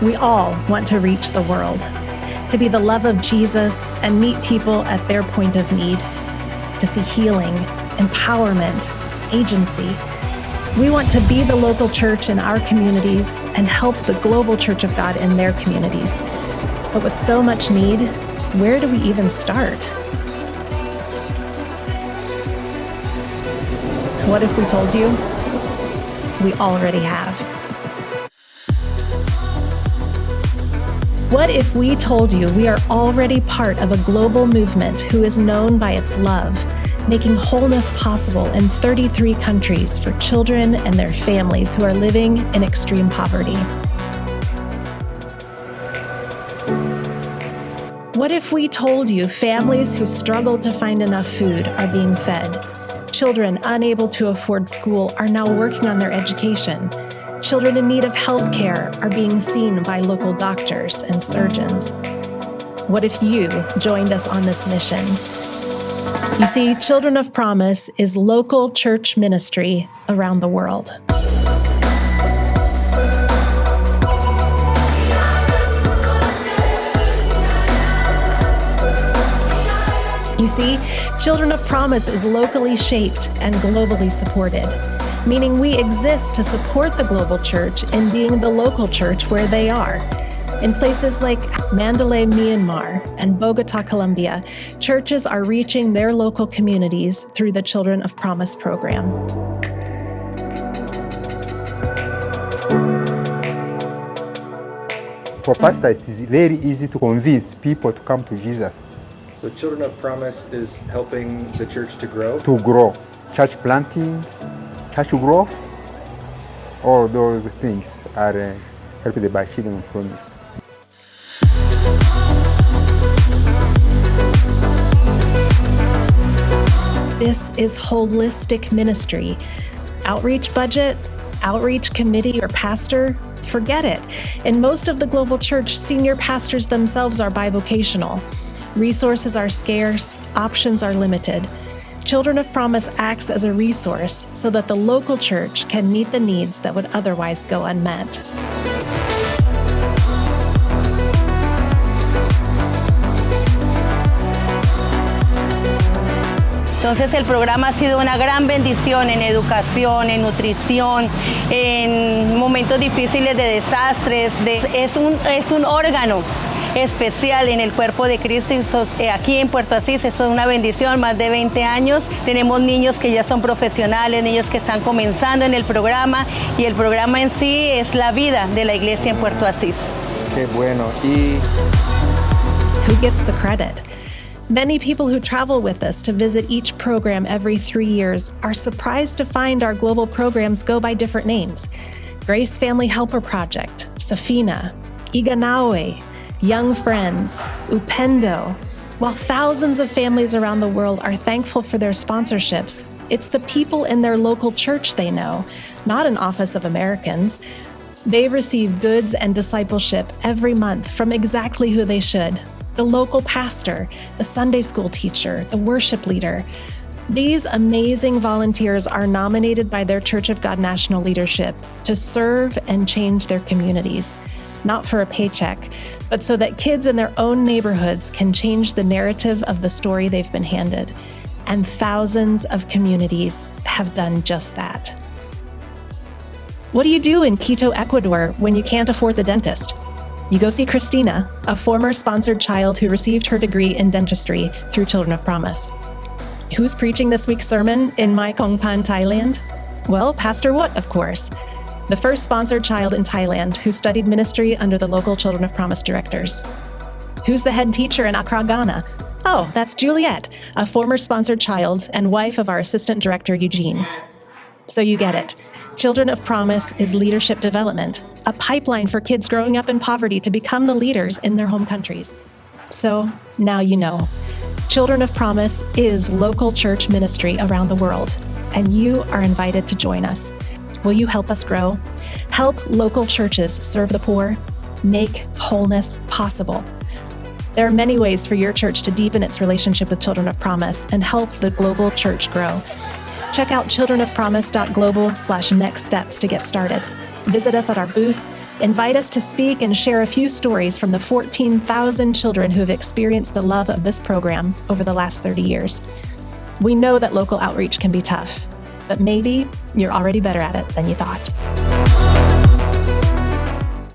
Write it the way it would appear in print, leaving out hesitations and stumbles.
We all want to reach the world, to be the love of Jesus and meet people at their point of need, to see healing, empowerment, agency. We want to be the local church in our communities and help the global Church of God in their communities. But with so much need, where do we even start? What if we told you? We already have. What if we told you we are already part of a global movement who is known by its love, making wholeness possible in 33 countries for children and their families who are living in extreme poverty? What if we told you families who struggled to find enough food are being fed? Children unable to afford school are now working on their education. Children in need of health care are being seen by local doctors and surgeons. What if you joined us on this mission? You see, Children of Promise is local church ministry around the world. You see, Children of Promise is locally shaped and globally supported, meaning we exist to support the global church in being the local church where they are. In places like Mandalay, Myanmar, and Bogota, Colombia, churches are reaching their local communities through the Children of Promise program. For pastors, it is very easy to convince people to come to Jesus. So Children of Promise is helping the church to grow? To grow. Church planting, church growth, all those things are helped by Children of Promise. This is holistic ministry. Outreach budget, outreach committee, or pastor, forget it. In most of the global church, senior pastors themselves are bivocational. Resources are scarce, options are limited. Children of Promise acts as a resource so that the local church can meet the needs that would otherwise go unmet. Entonces el programa ha sido una gran bendición en educación, en nutrición, en momentos difíciles de desastres. Es un órgano especial en el cuerpo de Cristo. Aquí en Puerto Asís, eso es una bendición, más de 20 años. Tenemos niños que ya son profesionales, niños que están comenzando en el programa, y el programa en sí es la vida de la iglesia en Puerto Asís. Qué bueno. Y who gets the credit? Many people who travel with us to visit each program every 3 years are surprised to find our global programs go by different names. Grace Family Helper Project, Safina, Iganawe, Young Friends, Upendo. While thousands of families around the world are thankful for their sponsorships, it's the people in their local church they know, not an Office of Americans. They receive goods and discipleship every month from exactly who they should: the local pastor, the Sunday school teacher, the worship leader. These amazing volunteers are nominated by their Church of God national leadership to serve and change their communities, not for a paycheck, but so that kids in their own neighborhoods can change the narrative of the story they've been handed. And thousands of communities have done just that. What do you do in Quito, Ecuador, when you can't afford the dentist? You go see Christina, a former sponsored child who received her degree in dentistry through Children of Promise. Who's preaching this week's sermon in Mai Kongpan, Thailand? Well, Pastor Wat, of course, the first sponsored child in Thailand who studied ministry under the local Children of Promise directors. Who's the head teacher in Accra, Ghana? Oh, that's Juliet, a former sponsored child and wife of our assistant director, Eugene. So you get it. Children of Promise is leadership development, a pipeline for kids growing up in poverty to become the leaders in their home countries. So now you know. Children of Promise is local church ministry around the world, and you are invited to join us. Will you help us grow? Help local churches serve the poor, make wholeness possible. There are many ways for your church to deepen its relationship with Children of Promise and help the global church grow. Check out childrenofpromise.global/next steps to get started. Visit us at our booth, Invite us to speak and share a few stories from the 14,000 children who have experienced the love of this program over the last 30 years. We know that local outreach can be tough, but maybe you're already better at it than you thought.